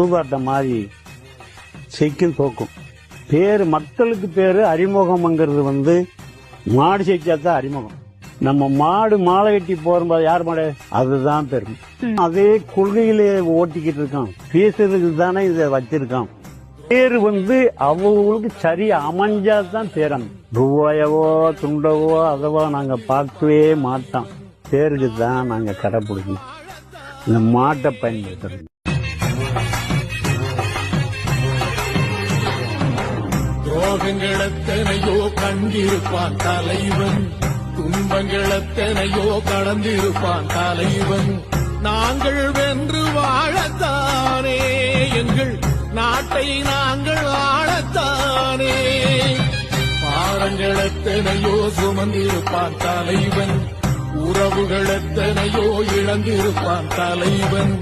சூதாட்டம் மாதிரி செக்கில் தோக்கும். பேரு மக்களுக்கு பேரு அறிமுகம்ங்கிறது மாடு செக்காதான் அறிமுகம். நம்ம மாடு மாலை கட்டி போகும்போது யார் மாடு அதுதான் பெரும். அதே கொள்கையிலே ஓட்டிக்கிட்டு இருக்கான். பேசுறதுக்கு தானே இதை வச்சிருக்கான். பேரு அவங்களுக்கு சரி அமைஞ்சாதான் பேரம். ரூபாயவோ துண்டவோ அதவோ நாங்க பார்க்கவே மாட்டோம். பேருக்கு தான் நாங்க கடைப்பிடிக்கணும். இந்த மாட்டை பயன்படுத்துறோம். துரோகங்களெத்தனையோ கண்டிருப்பான் தலைவன், துன்பங்களெத்தனையோ கடந்திருப்பான் தலைவன். நாங்கள் வென்று வாழத்தானே, எங்கள் நாட்டை நாங்கள் ஆளத்தானே. பாரங்களெத்தனையோ சுமந்திருப்பான் தலைவன், உறவுகளெத்தனையோ இழந்திருப்பான் தலைவன்.